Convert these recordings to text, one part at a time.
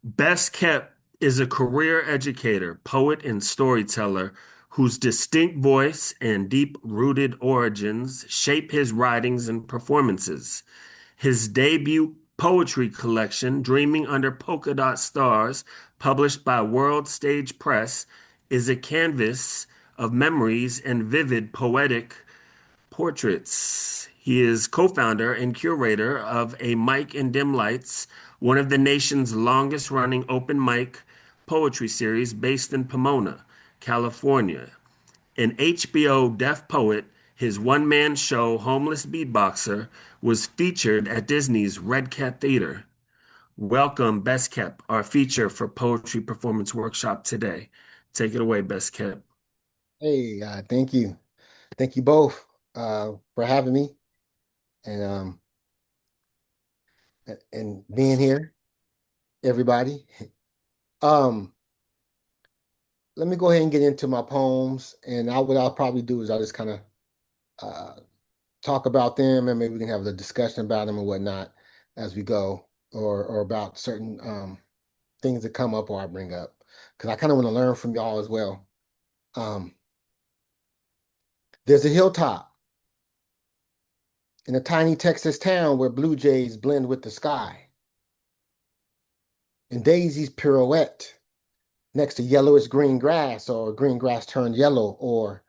Best Kept is a career educator, poet, and storyteller whose distinct voice and deep-rooted origins shape his writings and performances. His debut poetry collection, Dreaming Under Polka Dot Stars, published by World Stage Press, is a canvas of memories and vivid poetic portraits. He is co-founder and curator of A Mic and Dim Lights, one of the nation's longest running open mic poetry series based in Pomona, California. An HBO deaf poet, his one-man show, Homeless Beatboxer, was featured at Disney's Red Cat Theater. Welcome, Best Kept, our feature for Poetry Performance Workshop today. Take it away, Best Kept. Hey, thank you. Thank you both for having me and and being here, everybody. Um, Let me go ahead and get into my poems, and what I'll probably do is I'll just kind of uh talk about them, and maybe we can have a discussion about them and whatnot as we go, or about certain things that come up or I bring up, because I kind of want to learn from y'all as well. Um, there's a hilltop in a tiny Texas town where blue jays blend with the sky and daisies pirouette next to yellowish green grass, or green grass turned yellow, or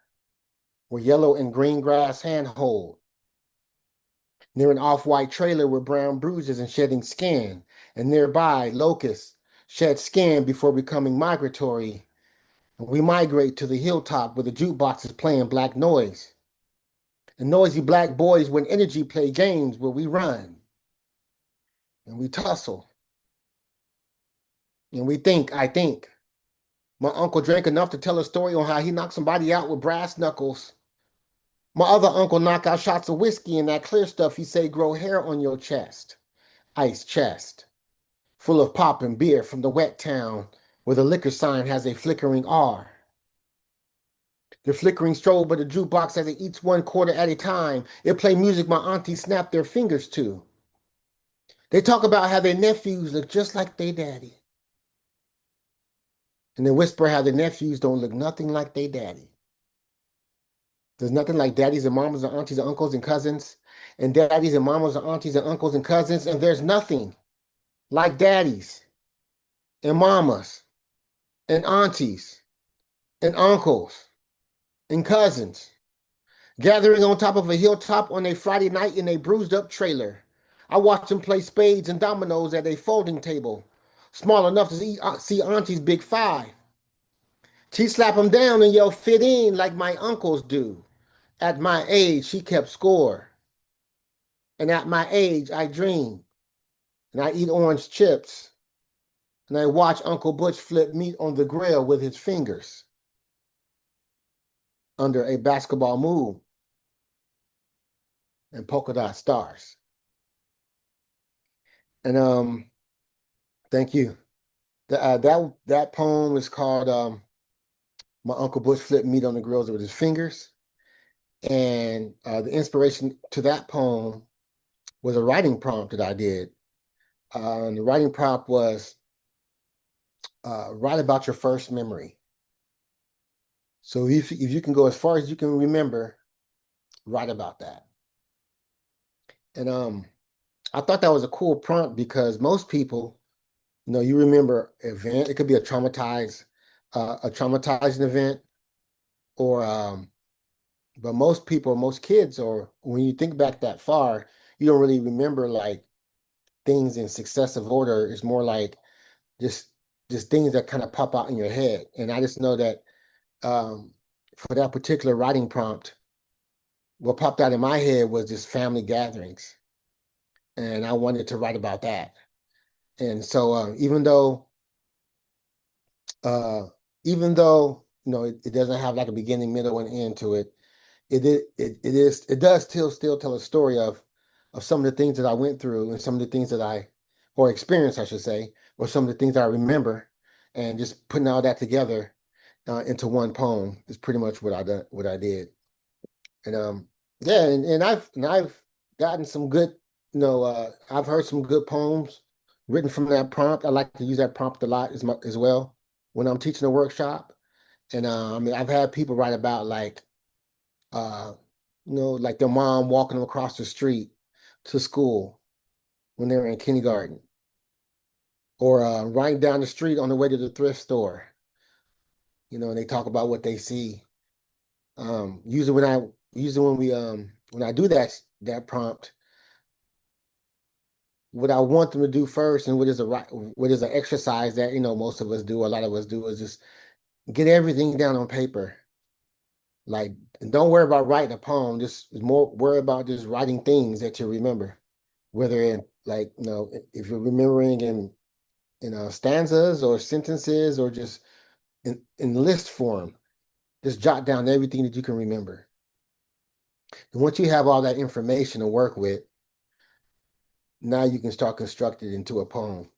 where yellow and green grass handhold, near an off-white trailer with brown bruises and shedding skin, and nearby locusts shed skin before becoming migratory. And we migrate to the hilltop where the jukebox is playing black noise. And noisy black boys with energy play games where we run and we tussle and we think, I think. My uncle drank enough to tell a story on how he knocked somebody out with brass knuckles. My other uncle knocked out shots of whiskey and that clear stuff he say grow hair on your chest. Ice chest, full of pop and beer from the wet town where the liquor sign has a flickering R. The flickering strobe of the jukebox as it eats one quarter at a time. It play music my aunties snap their fingers to. They talk about how their nephews look just like their daddy. And they whisper how their nephews don't look nothing like their daddy. There's nothing like daddies and mamas and aunties and uncles and cousins, and daddies and mamas and aunties and uncles and cousins, and there's nothing like daddies and mamas and aunties and uncles and cousins gathering on top of a hilltop on a Friday night in a bruised up trailer. I watched them play spades and dominoes at a folding table, small enough to see Auntie's big five. She slap them down and yell fit in like my uncles do. At my age, she kept score. And at my age, I dream. And I eat orange chips. And I watch Uncle Butch flip meat on the grill with his fingers under a basketball move and polka dot stars. And thank you. That poem is called "My Uncle Butch Flipped Meat on the Grills with His Fingers," and the inspiration to that poem was a writing prompt that I did. And the writing prompt was write about your first memory. So if you can go as far as you can remember, write about that. And I thought that was a cool prompt because most people, you remember event. It could be a traumatizing event, or but most people, most kids, or when you think back that far, you don't really remember like things in successive order. It's more like just just things that kind of pop out in your head. And I just know that um, for that particular writing prompt, what popped out in my head was just family gatherings, and I wanted to write about that. And so uh, even though it doesn't have like a beginning, middle, and end to it, it does still tell a story of some of the things that I went through and some of the things that or experienced, I should say, or some of the things that I remember, and just putting all that together into one poem is pretty much what I did. And yeah, and I've gotten some good, I've heard some good poems written from that prompt. I like to use that prompt a lot as well when I'm teaching a workshop. And I mean, I've had people write about like, uh, like their mom walking them across the street to school when they were in kindergarten, or riding down the street on the way to the thrift store. And they talk about what they see. Usually when I do that prompt, what I want them to do first, and what is an exercise that most of us do, a lot of us do, is just get everything down on paper. Like, don't worry about writing a poem. Just more worry about just writing things that you remember. Whether in like, if you're remembering in stanzas or sentences or just in list form, just jot down everything that you can remember. And once you have all that information to work with, now you can start constructing it into a poem.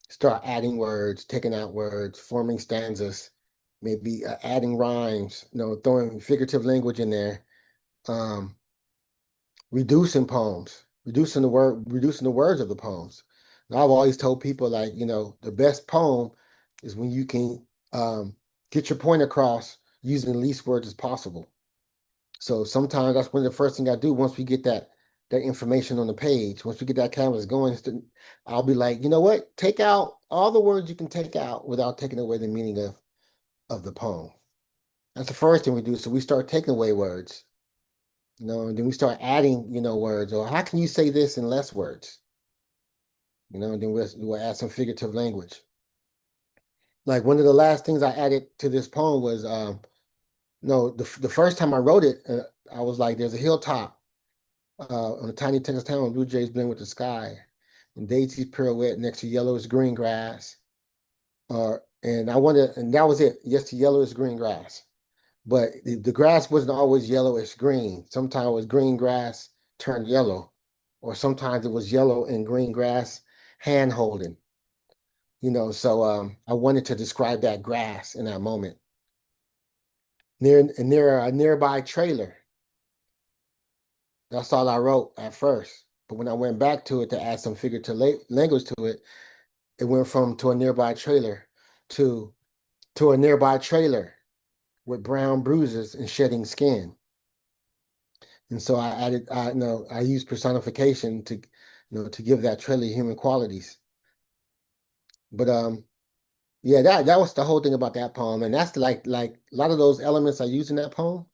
Start adding words, taking out words, forming stanzas, maybe adding rhymes, throwing figurative language in there, um, reducing poems, reducing the words of the poems. And I've always told people like, the best poem is when you can get your point across using the least words as possible. So sometimes that's one of the first thing I do once we get that information on the page. Once we get that canvas going, I'll be like, you know what? Take out all the words you can take out without taking away the meaning of the poem. That's the first thing we do. So we start taking away words, and then we start adding, words. Or how can you say this in less words? And then we'll add some figurative language. Like one of the last things I added to this poem was, no, the first time I wrote it, I was like, there's a hilltop on a tiny Texas town, blue jays blend with the sky, and daisies pirouette next to yellowish green grass. And that was it. Yes, the yellowish green grass. But the grass wasn't always yellowish green. Sometimes it was green grass turned yellow, or sometimes it was yellow and green grass hand holding. So I wanted to describe that grass in that moment. Near a nearby trailer. That's all I wrote at first. But when I went back to it to add some figurative language to it, it went from to a nearby trailer to a nearby trailer with brown bruises and shedding skin. And so I used personification to give that trailer human qualities. But yeah, that was the whole thing about that poem. And that's like a lot of those elements I use in that poem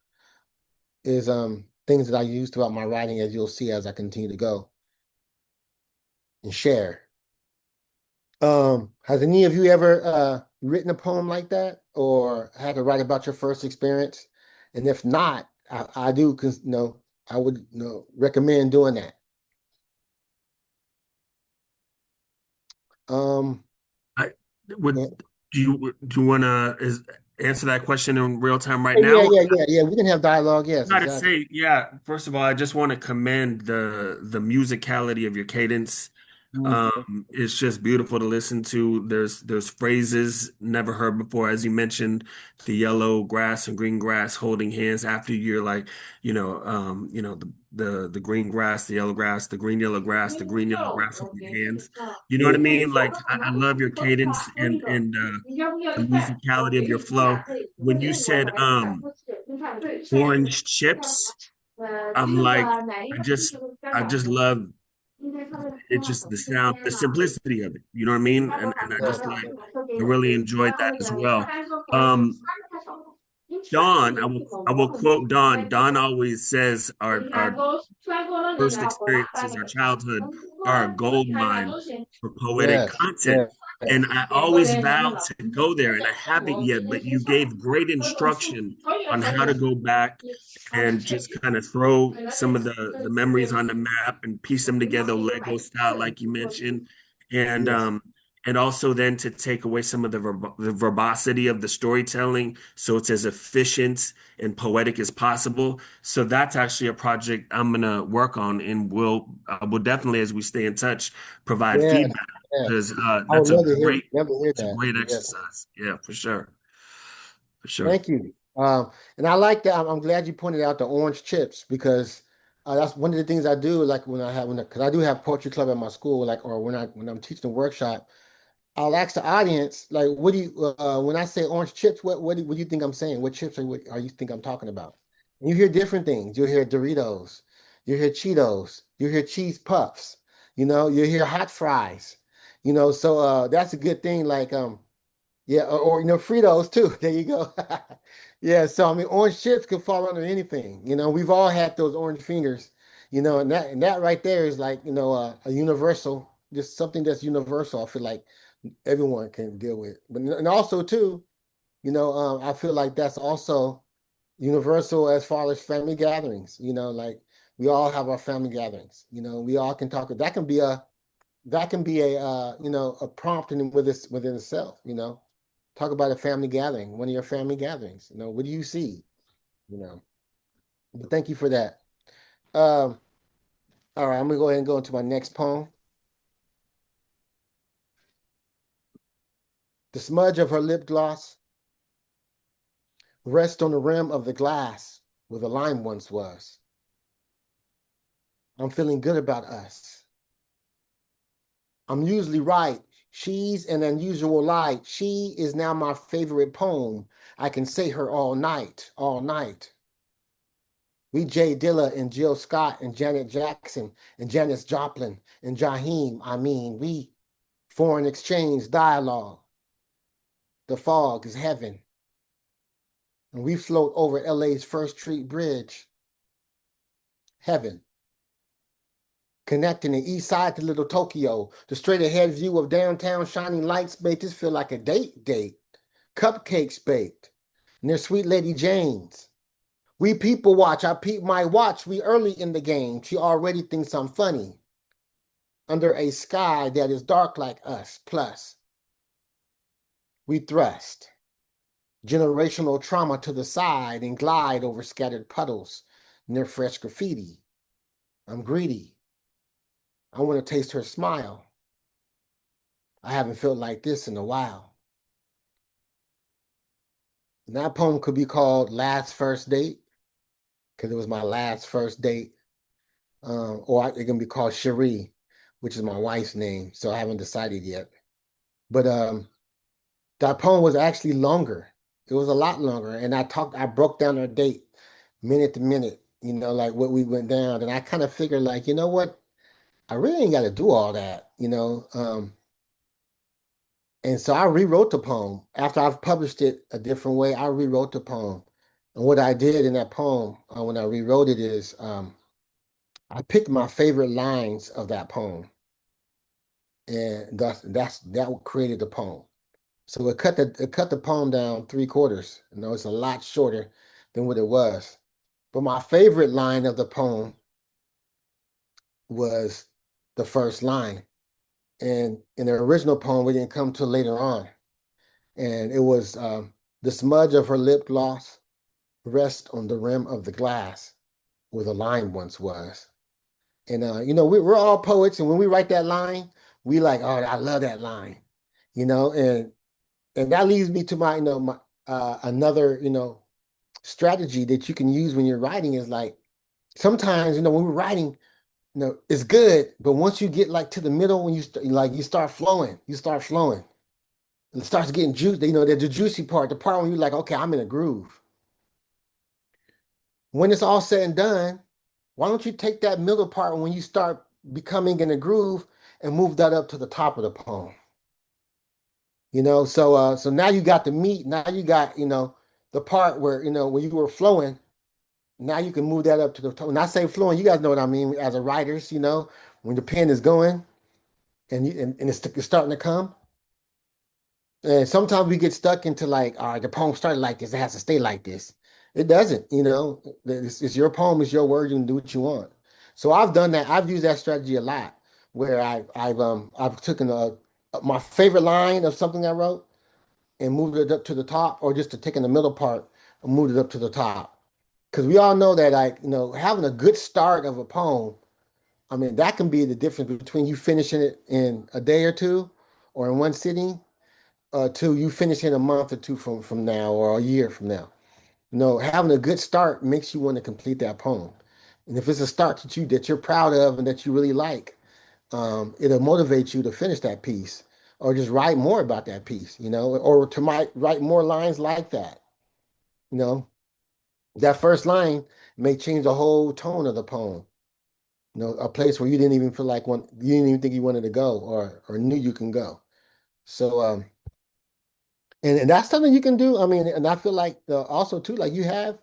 is things that I use throughout my writing, as you'll see as I continue to go and share. Has any of you ever written a poem like that or had to write about your first experience? And if not, I do, because I would recommend doing that. Um, I would yeah, do you want to is answer that question in real time right yeah, now? yeah, yeah, yeah. We can have dialogue. Yes, Gotta exactly. say, yeah, first of all, I just want to commend the musicality of your cadence. Mhm. It's just beautiful to listen to. There's phrases never heard before, as you mentioned, the yellow grass and green grass holding hands after you're like, the green grass, the yellow grass, the green yellow grass, the green yellow grass holding hands. You know what I Yeah, mean? Like I love your cadence and the musicality of your flow. When you said orange chips, I'm like, I just I just love it's just the sound, the simplicity of it. You know what I mean? And I yeah, just like I really enjoyed that as well. Dawn, I will quote Dawn. Dawn always says our first experiences, our childhood, are a gold mine for poetic yes, content. yes, And yes, I always vowed to go there, and I haven't yet, but you gave great instruction on how to go back and just kind of throw some of the memories on the map and piece them together Lego style, like you mentioned. And yes, and also then to take away some of the verbosity of the storytelling so it's as efficient and poetic as possible. So that's actually a project I'm gonna work on, and will definitely, as we stay in touch, provide yes, feedback yes. because I would love to hear it's a that. great Yes. exercise. Yeah, for sure. Thank you. And I like that. I'm glad you pointed out the orange chips because That's one of the things I do, like because I do have poetry club at my school, like, or when I'm teaching a workshop, I'll ask the audience, like, what do you when I say orange chips, what do you think I'm saying? What chips are you think I'm talking about? And you hear different things. You'll hear Doritos, you hear Cheetos, you hear cheese puffs, you hear hot fries, so that's a good thing. Like yeah, or Fritos too. There you go. Yeah, so I mean, orange chips could fall under anything. We've all had those orange fingers. And that right there is like a universal, just something that's universal. I feel like everyone can deal with. But and also too, I feel like that's also universal as far as family gatherings. Like we all have our family gatherings. We all can talk. That can be a prompt within itself. Talk about a family gathering, one of your family gatherings. What do you see? You know. But thank you for that. Um, all right, I'm gonna go ahead and go into my next poem. The smudge of her lip gloss rests on the rim of the glass where the lime once was. I'm feeling good about us. I'm usually right. She's an unusual light. She is now my favorite poem. I can say her all night, all night. We Jay Dilla and Jill Scott and Janet Jackson and Janis Joplin and Jaheim. I mean, we foreign exchange dialogue. The fog is heaven. And we float over LA's First Street Bridge. Heaven. Connecting the east side to Little Tokyo. The straight ahead view of downtown shining lights made this feel like a date. Cupcakes baked. Near Sweet Lady Jane's. We people watch. I peep my watch. We early in the game. She already thinks I'm funny. Under a sky that is dark like us. Plus, we thrust generational trauma to the side and glide over scattered puddles near fresh graffiti. I'm greedy. I want to taste her smile. I haven't felt like this in a while. And that poem could be called Last First Date because it was my last first date. Or it can be called Cherie, which is my wife's name. So I haven't decided yet. But that poem was actually longer. It was a lot longer. And I broke down our date minute to minute, like what we went down. And I kind of figured like, you know what? I really ain't got to do all that. And so I rewrote the poem. After I've published it a different way, I rewrote the poem. And what I did in that poem, when I rewrote it is I picked my favorite lines of that poem. And that created the poem. So it cut the poem down three quarters. It's a lot shorter than what it was. But my favorite line of the poem was the first line. And in the original poem, we didn't come till later on. And it was the smudge of her lip gloss rests on the rim of the glass where the line once was. And we're all poets, and when we write that line, we like, oh, I love that line, and that leads me to my another strategy that you can use when you're writing is like sometimes when we're writing, it's good, but once you get like to the middle, when you start flowing, it starts getting juicy. There's the juicy part, the part when you're like, okay, I'm in a groove. When it's all said and done, why don't you take that middle part when you start becoming in a groove and move that up to the top of the poem? So now you got the meat. Now you got the part where when you were flowing. Now you can move that up to the top. When I say flowing, you guys know what I mean. As a writers, when the pen is going and it's starting to come. And sometimes we get stuck into like, all right, the poem started like this. It has to stay like this. It doesn't. It's your poem. It's your word. You can do what you want. So I've done that. I've used that strategy a lot, where I've taken my favorite line of something I wrote and moved it up to the top, or just to take in the middle part and moved it up to the top. Because we all know that like having a good start of a poem, I mean that can be the difference between you finishing it in a day or two, or in one sitting, to you finishing a month or two from now, or a year from now. Having a good start makes you want to complete that poem. And if it's a start that you're proud of and that you really like, it'll motivate you to finish that piece or just write more about that piece, or to write more lines like that. You know, that first line may change the whole tone of the poem. A place where you didn't even feel like you didn't even think you wanted to go or knew you can go. So and that's something you can do. I mean, and I feel like also too, like you have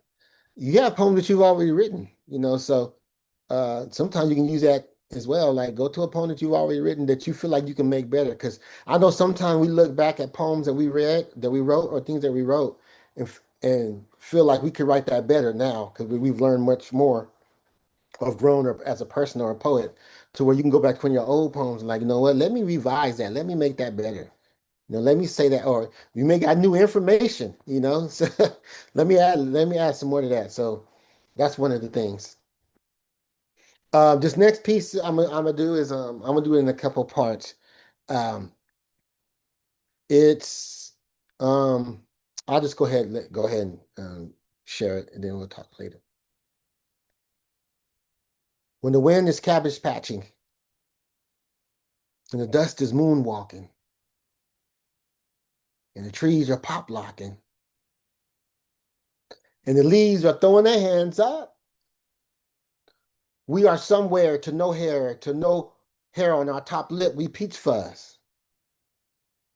poems that you've already written, so sometimes you can use that as well. Like go to a poem that you've already written that you feel like you can make better. Because I know sometimes we look back at poems that we wrote, or things that we wrote, and feel like we could write that better now because we've learned much more, have grown up as a person or a poet, to where you can go back to one of your old poems and like, you know what, let me revise that. Let me make that better. Let me say that, or you may got new information, So let me add some more to that. So that's one of the things. This next piece I'm gonna do is I'm gonna do it in a couple parts. Um, it's um, I'll just go ahead and share it, and then we'll talk later. When the wind is cabbage patching and the dust is moonwalking and the trees are pop locking and the leaves are throwing their hands up, we are somewhere to no hair on our top lip. We peach fuzz.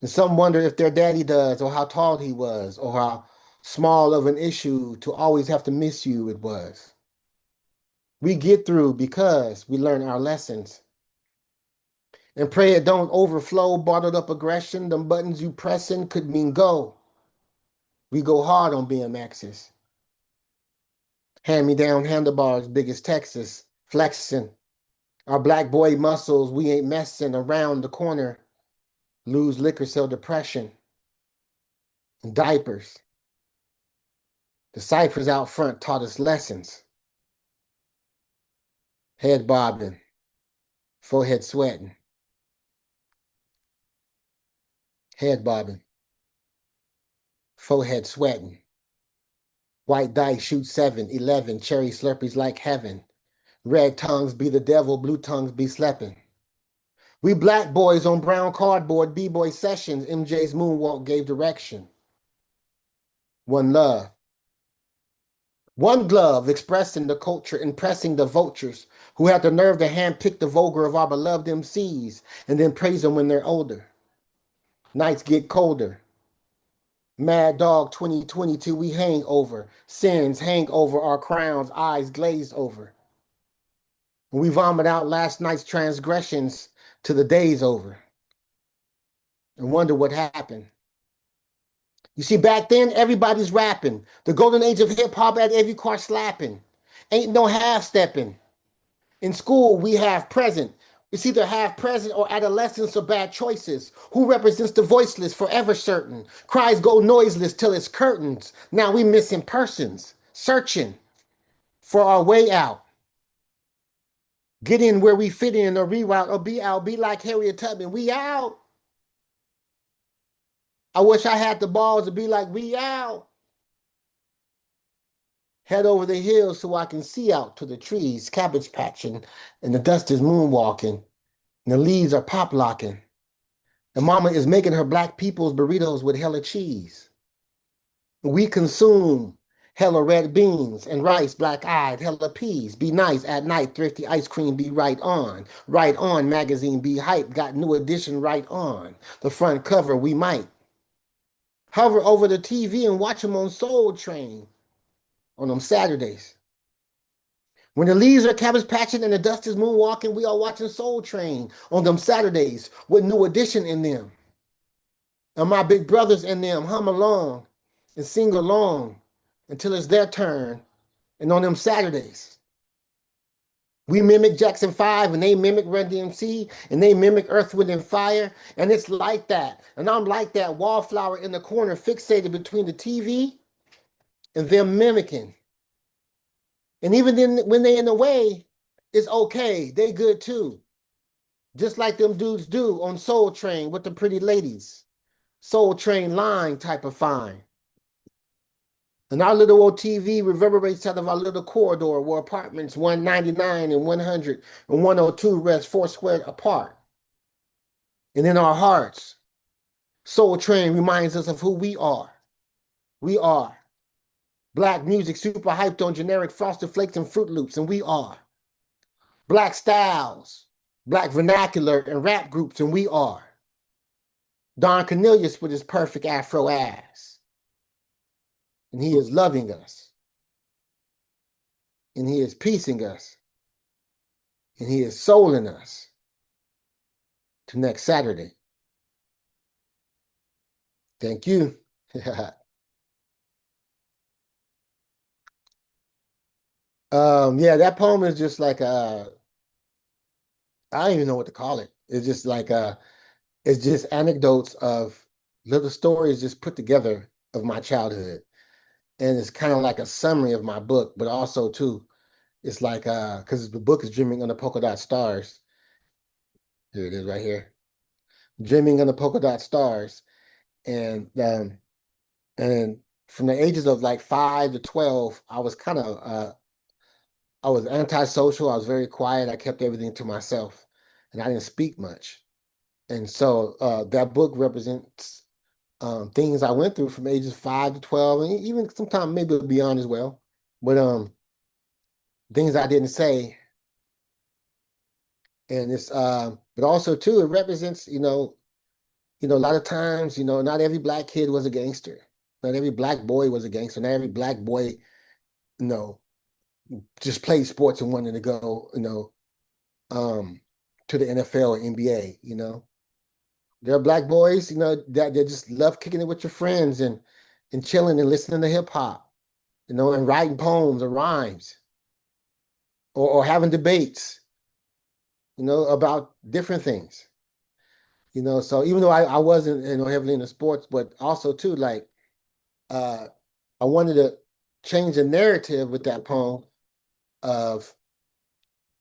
And some wonder if their daddy does, or how tall he was, or how small of an issue to always have to miss you it was. We get through because we learn our lessons. And pray it don't overflow, bottled up aggression. Them buttons you pressing could mean go. We go hard on BMXs. Hand me down handlebars, big as Texas, flexing. Our black boy muscles, we ain't messing around the corner. Lose liquor, sell depression. And diapers. The ciphers out front taught us lessons. Head bobbing, forehead sweating, head bobbing, forehead sweating. White dice shoot 7, 11, cherry slurpees like heaven. Red tongues be the devil, blue tongues be sleeping. We black boys on brown cardboard, B-boy sessions, MJ's moonwalk gave direction. One love. One glove expressing the culture, impressing the vultures who had the nerve to handpick the vulgar of our beloved MCs and then praise them when they're older. Nights get colder. Mad Dog 2022, we hang over. Sins hang over our crowns, eyes glazed over. We vomit out last night's transgressions till the day's over and wonder what happened. You see, back then, everybody's rapping. The golden age of hip hop had every car slapping. Ain't no half stepping. In school, we have present. It's either half present or adolescence or bad choices. Who represents the voiceless, forever certain? Cries go noiseless till it's curtains. Now we missing persons, searching for our way out. Get in where we fit in or reroute or be out. Be like Harriet Tubman. We out. I wish I had the balls to be like we out. Head over the hills so I can see out to the trees, cabbage patching, and the dust is moonwalking, and the leaves are pop locking. And mama is making her black people's burritos with hella cheese. We consume hella red beans and rice, black-eyed, hella peas. Be nice at night, thrifty ice cream be right on. Right on magazine be hype, got new edition right on. The front cover we might. Hover over the TV and watch them on Soul Train on them Saturdays. When the leaves are cabbage patching and the dust is moonwalking, we are watching Soul Train on them Saturdays with new edition in them. And my big brothers and them hum along and sing along until it's their turn. And on them Saturdays, we mimic Jackson 5 and they mimic Run DMC and they mimic Earth, Wind, and Fire. And it's like that. And I'm like that wallflower in the corner fixated between the TV and them mimicking. And even then, when they in the way, it's okay. They good too. Just like them dudes do on Soul Train with the pretty ladies. Soul Train line type of fine. And our little old TV reverberates out of our little corridor where apartments 199 and 100 and 102 rest four squared apart. And in our hearts, Soul Train reminds us of who we are. We are Black music super hyped on generic Frosted Flakes and Fruit Loops, and we are Black styles, Black vernacular and rap groups, and we are Don Cornelius with his perfect Afro ass. And he is loving us, and he is piecing us, and he is souling us to next Saturday. Thank you. Yeah, that poem is just like I don't even know what to call it. It's just like it's just anecdotes of little stories just put together of my childhood. And it's kind of like a summary of my book, but also too, it's like because the book is Dreaming Under Polka Dot Stars. Here it is right here. Dreaming Under Polka Dot Stars. And from the ages of like 5 to 12, I was kind of I was antisocial. I was very quiet. I kept everything to myself, and I didn't speak much. And so that book represents things I went through from ages 5 to 12, and even sometimes maybe beyond as well. But things I didn't say, and it's but also too, it represents a lot of times not every black kid was a gangster, not every black boy was a gangster, not every black boy you know just played sports and wanted to go um to the NFL or NBA. There are black boys that just love kicking it with your friends and chilling and listening to hip hop, and writing poems or rhymes or having debates, about different things. So even though I wasn't, heavily into sports, but also too, like, uh, I wanted to change the narrative with that poem of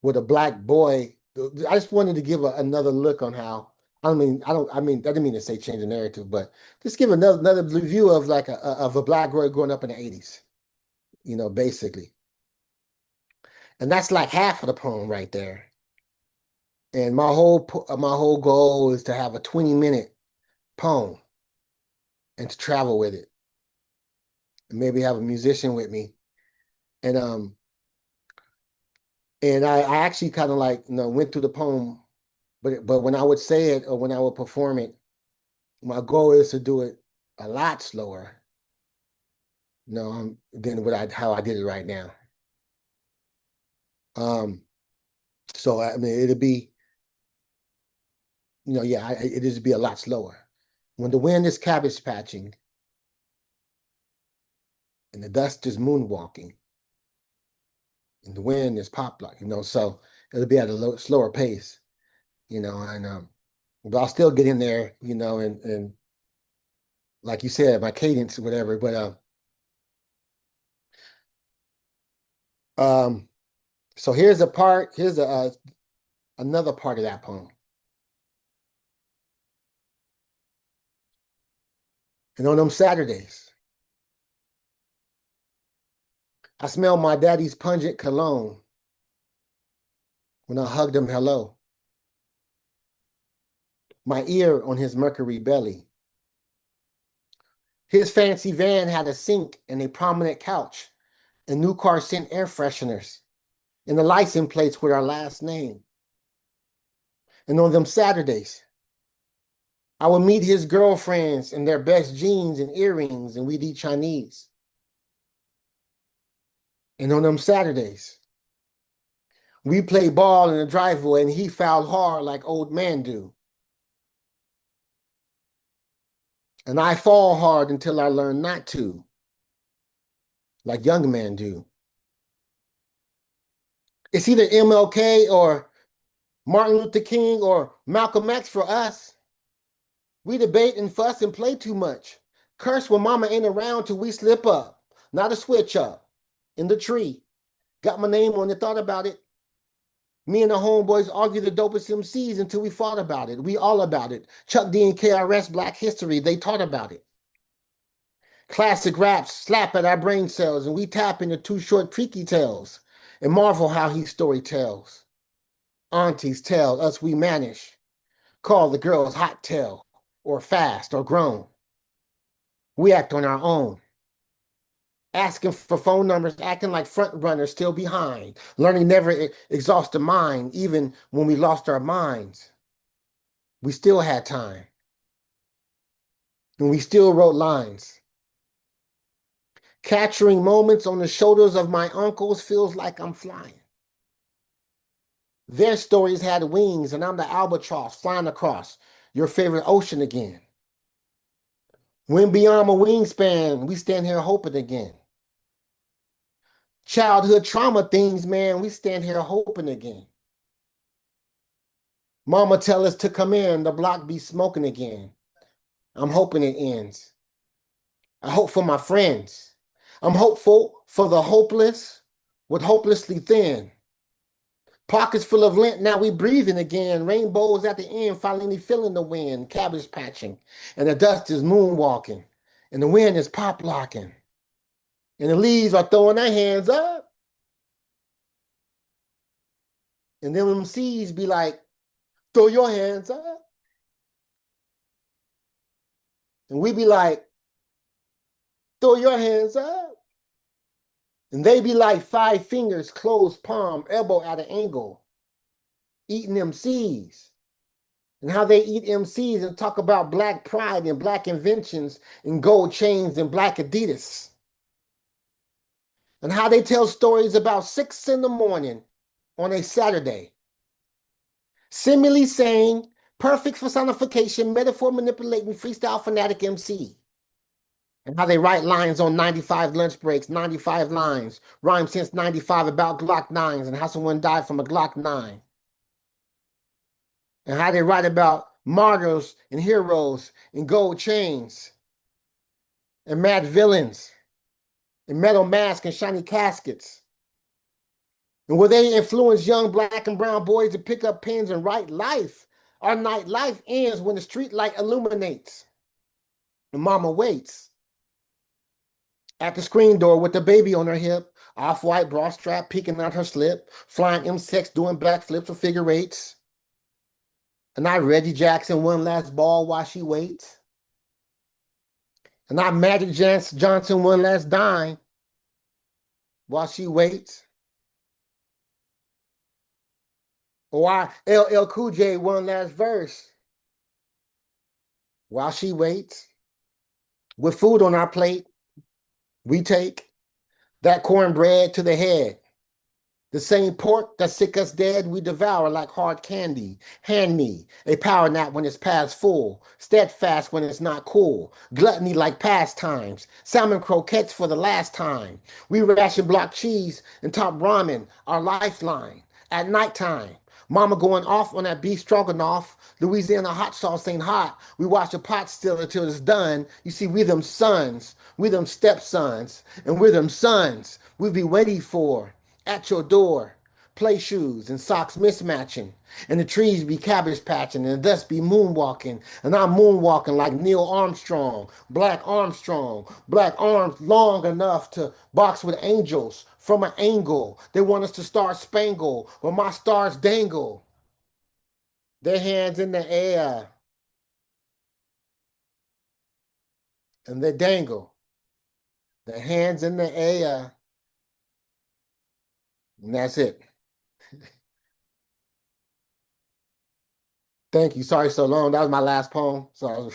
with a black boy. I just wanted to give another look on how, I didn't mean to say change the narrative, but just give another view of like of a black boy growing up in the 80s, basically. And that's like half of the poem right there. And my whole goal is to have a 20-minute poem and to travel with it, and maybe have a musician with me. And I actually kind of like went through the poem, but when I would say it or when I would perform it, my goal is to do it a lot slower, than how I did it right now. So I mean, it'll be, yeah, it is be a lot slower. When the wind is cabbage patching and the dust is moonwalking and the wind is pop like, so it'll be at a slower pace, and but I'll still get in there, and like you said, my cadence or whatever. But um, so here's another part of that poem. And on them Saturdays, I smelled my daddy's pungent cologne when I hugged him hello. My ear on his mercury belly. His fancy van had a sink and a prominent couch, and new car sent air fresheners, and the license plates with our last name. And on them Saturdays, I would meet his girlfriends in their best jeans and earrings, and we'd eat Chinese. And on them Saturdays, we played ball in the driveway, and he fouled hard like old men do. And I fall hard until I learn not to, like young men do. It's either MLK or Martin Luther King or Malcolm X for us. We debate and fuss and play too much. Curse when mama ain't around till we slip up. Not a switch up. In the tree. Got my name on it, thought about it. Me and the homeboys argue the dopest MCs until we fought about it. We all about it. Chuck D and KRS Black History, they taught about it. Classic raps slap at our brain cells, and we tap into two short creaky tales and marvel how he story tells. Aunties tell us we manage, call the girls hot tail, or fast or grown. We act on our own, asking for phone numbers, acting like front runners still behind. Learning never exhausts the mind, even when we lost our minds. We still had time, and we still wrote lines. Capturing moments on the shoulders of my uncles feels like I'm flying. Their stories had wings, and I'm the albatross flying across your favorite ocean again. When beyond my wingspan, we stand here hoping again. Childhood trauma things, man, we stand here hoping again. Mama tell us to come in, the block be smoking again. I'm hoping it ends. I hope for my friends. I'm hopeful for the hopeless with hopelessly thin. Pockets full of lint, now we breathing again. Rainbows at the end, finally feeling the wind, cabbage patching. And the dust is moonwalking. And the wind is pop locking. And the leaves are throwing their hands up. And then them seeds be like, throw your hands up. And we be like, throw your hands up. And they be like 5 fingers, closed palm, elbow at an angle, eating them seeds. And how they eat MCs and talk about black pride and black inventions and gold chains and black Adidas. And how they tell stories about 6 in the morning on a Saturday. Simile saying, perfect personification, metaphor manipulating, freestyle fanatic MC. And how they write lines on 95 lunch breaks, 95 lines, rhyme since 95 about Glock 9s and how someone died from a Glock 9. And how they write about martyrs and heroes and gold chains and mad villains and metal masks and shiny caskets. And where they influence young black and brown boys to pick up pens and write life. Our night life ends when the street light illuminates. And mama waits at the screen door with the baby on her hip, off-white bra strap peeking out her slip, flying insects doing backflips or figure eights. And I Reggie Jackson one last ball while she waits. And I Magic Johnson one last dime while she waits. Or I LL Cool J one last verse while she waits. With food on our plate, we take that cornbread to the head. The same pork that sick us dead, we devour like hard candy. Hand me a power nap when it's past full, steadfast when it's not cool, gluttony like pastimes, salmon croquettes for the last time. We ration block cheese and top ramen, our lifeline. At nighttime, mama going off on that beef stroganoff. Louisiana hot sauce ain't hot. We watch the pot still until it's done. You see, we them sons, we them stepsons, and we're them sons we be waiting for at your door. Play shoes and socks mismatching, and the trees be cabbage patching, and the dust be moonwalking, and I'm moonwalking like Neil Armstrong, black arms long enough to box with angels from an angle. They want us to star spangle, but my stars dangle. Their hands in the air, and they dangle. Their hands in the air, and that's it. Thank you. Sorry so long. That was my last poem. So